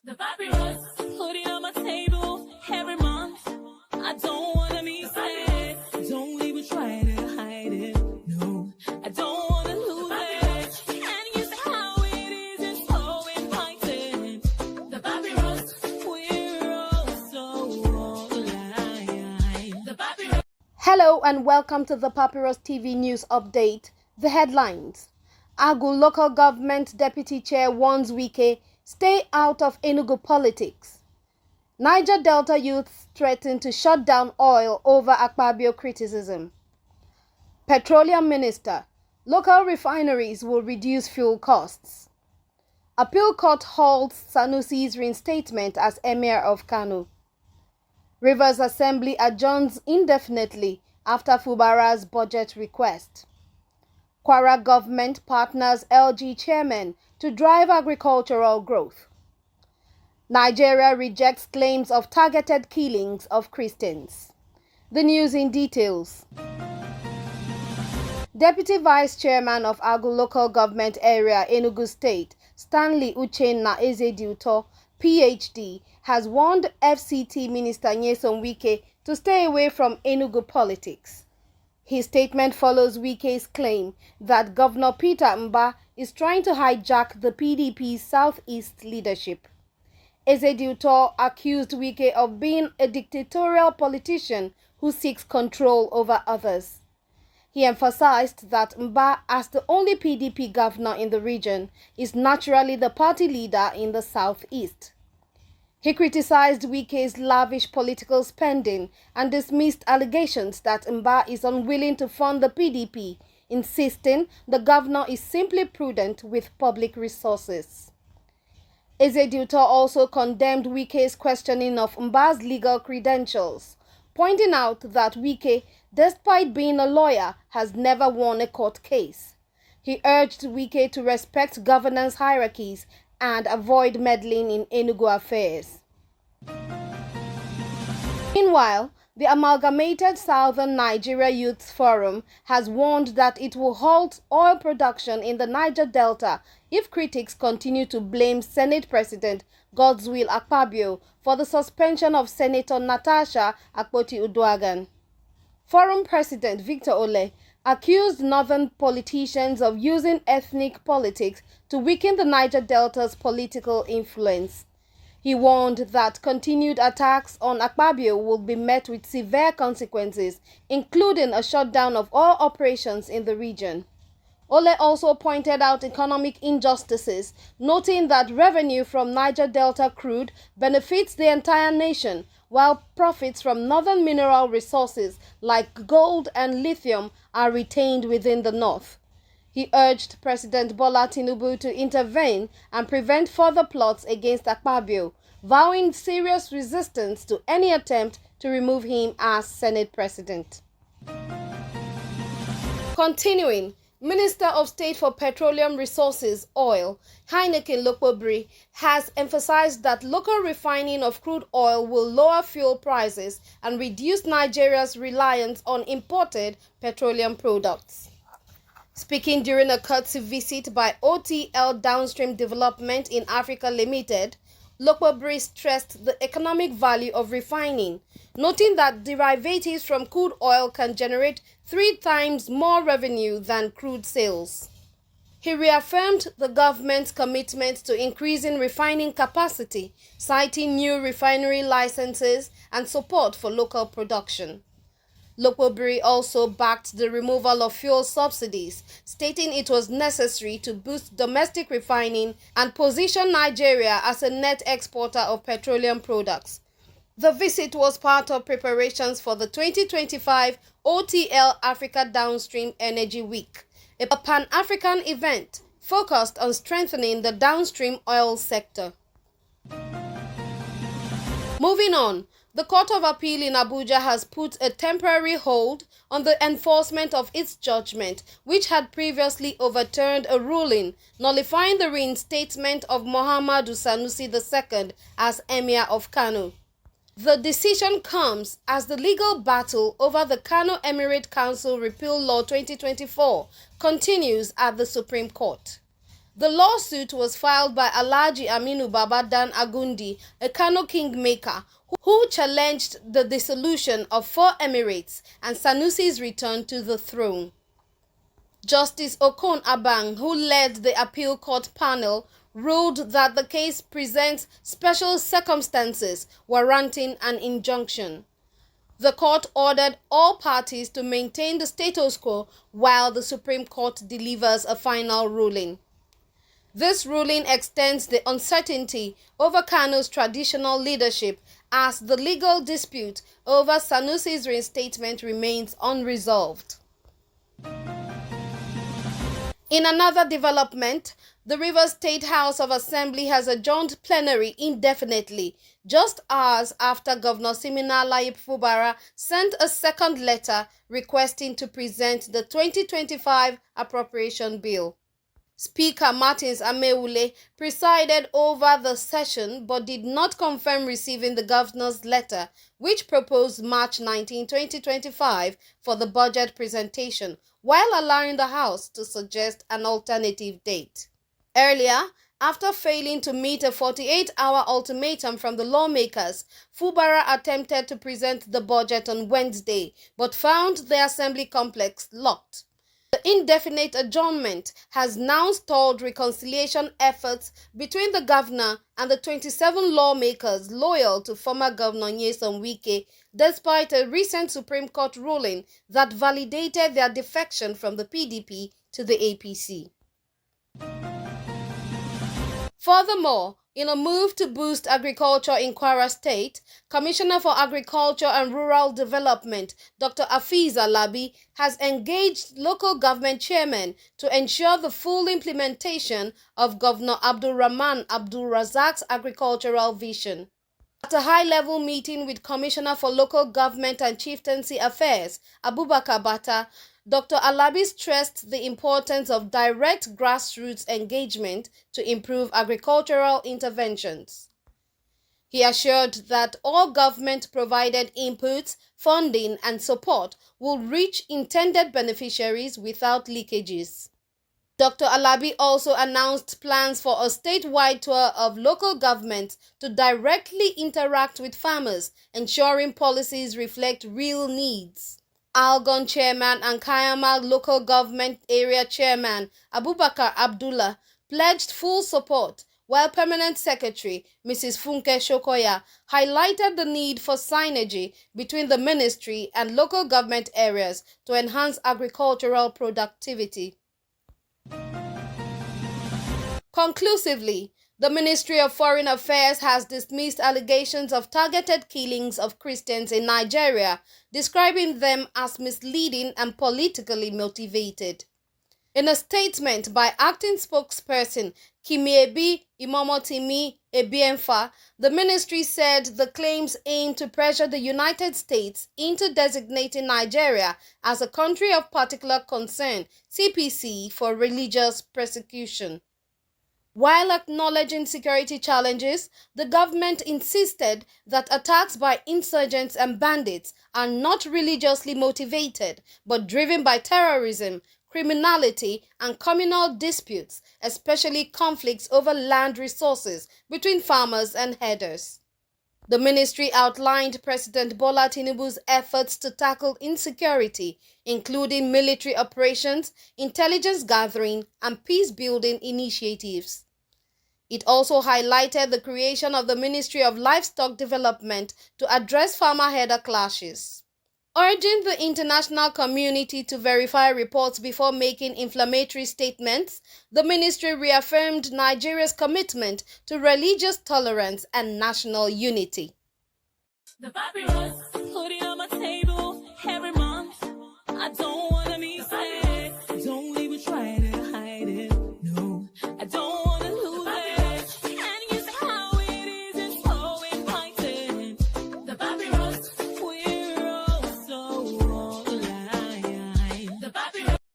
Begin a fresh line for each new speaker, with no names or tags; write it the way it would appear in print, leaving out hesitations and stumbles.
The papyrus, put it on my table every month. I don't wanna be sad. Don't even try to hide it. No, I don't wanna lose it. And you say how it is, it's so inviting. The papyrus, we're all so alive. The papyrus.
Hello and welcome to the Papyrus TV News Update. The headlines. Agwu local government deputy chair warns Wike, stay out of Enugu politics. Niger Delta youths threaten to shut down oil over Akpabio criticism. Petroleum minister, local refineries will reduce fuel costs. Appeal court halts Sanusi's reinstatement as Emir of Kano. Rivers Assembly adjourns indefinitely after Fubara's budget request. Kwara government partners LG chairman to drive agricultural growth. Nigeria rejects claims of targeted killings of Christians. The news in details. Deputy Vice Chairman of Agwu Local Government Area, Enugu State, Stanley Uchenna Ezediuto, PhD, has warned FCT Minister Nyesom Wike to stay away from Enugu politics. His statement follows Wike's claim that Governor Peter Mba is trying to hijack the PDP's Southeast leadership. Ezediuto accused Wike of being a dictatorial politician who seeks control over others. He emphasized that Mba, as the only PDP governor in the region, is naturally the party leader in the Southeast. He criticized Wike's lavish political spending and dismissed allegations that Mba is unwilling to fund the PDP, insisting the governor is simply prudent with public resources. Ezediuto also condemned Wike's questioning of Mba's legal credentials, pointing out that Wike, despite being a lawyer, has never won a court case. He urged Wike to respect governance hierarchies and avoid meddling in Enugu affairs. Meanwhile, the Amalgamated Southern Nigeria Youth Forum has warned that it will halt oil production in the Niger Delta if critics continue to blame Senate President Godswill Akpabio for the suspension of Senator Natasha Akpoti-Uduaghan. Forum President Victor Ole accused northern politicians of using ethnic politics to weaken the Niger Delta's political influence. He warned that continued attacks on Akpabio would be met with severe consequences, including a shutdown of all operations in the region. Ole also pointed out economic injustices, noting that revenue from Niger Delta crude benefits the entire nation, while profits from northern mineral resources like gold and lithium are retained within the north. He urged President Bola Tinubu to intervene and prevent further plots against Akpabio, vowing serious resistance to any attempt to remove him as Senate President. Continuing, Minister of State for Petroleum Resources, Oil, Heineken Lokpobri, has emphasized that local refining of crude oil will lower fuel prices and reduce Nigeria's reliance on imported petroleum products. Speaking during a courtesy visit by OTL Downstream Development in Africa Limited, Lokpobri stressed the economic value of refining, noting that derivatives from crude oil can generate 3 times more revenue than crude sales. He reaffirmed the government's commitment to increasing refining capacity, citing new refinery licenses and support for local production. Lokpobri also backed the removal of fuel subsidies, stating it was necessary to boost domestic refining and position Nigeria as a net exporter of petroleum products. The visit was part of preparations for the 2025 OTL Africa Downstream Energy Week, a Pan-African event focused on strengthening the downstream oil sector. Moving on, the Court of Appeal in Abuja has put a temporary hold on the enforcement of its judgment, which had previously overturned a ruling nullifying the reinstatement of Muhammadu Sanusi II as Emir of Kano. The decision comes as the legal battle over the Kano Emirate Council Repeal Law 2024 continues at the Supreme Court. The lawsuit was filed by Alhaji Aminu Baba Dan Agundi, a Kano kingmaker, who challenged the dissolution of 4 emirates and Sanusi's return to the throne. Justice Okon Abang, who led the appeal court panel, ruled that the case presents special circumstances warranting an injunction. The court ordered all parties to maintain the status quo while the Supreme Court delivers a final ruling. This ruling extends the uncertainty over Kano's traditional leadership as the legal dispute over Sanusi's reinstatement remains unresolved. In another development, the Rivers State House of Assembly has adjourned plenary indefinitely, just hours after Governor Siminalayi Fubara sent a second letter requesting to present the 2025 appropriation bill. Speaker Martins Ameule presided over the session but did not confirm receiving the governor's letter, which proposed March 19, 2025 for the budget presentation, while allowing the House to suggest an alternative date. Earlier, after failing to meet a 48-hour ultimatum from the lawmakers, Fubara attempted to present the budget on Wednesday but found the assembly complex locked. The indefinite adjournment has now stalled reconciliation efforts between the governor and the 27 lawmakers loyal to former Governor Nyesom Wike, despite a recent Supreme Court ruling that validated their defection from the PDP to the APC. Furthermore, in a move to boost agriculture in Kwara State, Commissioner for Agriculture and Rural Development, Dr. Afiz Alabi, has engaged local government chairmen to ensure the full implementation of Governor Abdul Rahman Abdul Razak's agricultural vision. At a high-level meeting with Commissioner for Local Government and Chieftaincy Affairs, Abubakar Bata, Dr. Alabi stressed the importance of direct grassroots engagement to improve agricultural interventions. He assured that all government-provided inputs, funding, and support will reach intended beneficiaries without leakages. Dr. Alabi also announced plans for a statewide tour of local governments to directly interact with farmers, ensuring policies reflect real needs. Algon Chairman and Kayama Local Government Area Chairman Abubakar Abdullah pledged full support, while Permanent Secretary Mrs. Funke Shokoya highlighted the need for synergy between the ministry and local government areas to enhance agricultural productivity. Conclusively, the Ministry of Foreign Affairs has dismissed allegations of targeted killings of Christians in Nigeria, describing them as misleading and politically motivated. In a statement by acting spokesperson Kimiebi Imomotimi Ebienfa, the ministry said the claims aim to pressure the United States into designating Nigeria as a country of particular concern, CPC, for religious persecution. While acknowledging security challenges, the government insisted that attacks by insurgents and bandits are not religiously motivated, but driven by terrorism, criminality, and communal disputes, especially conflicts over land resources between farmers and herders. The ministry outlined President Bola Tinubu's efforts to tackle insecurity, including military operations, intelligence gathering, and peace-building initiatives. It also highlighted the creation of the Ministry of Livestock Development to address farmer-herder clashes. Urging the international community to verify reports before making inflammatory statements, the ministry reaffirmed Nigeria's commitment to religious tolerance and national unity.
The papyrus.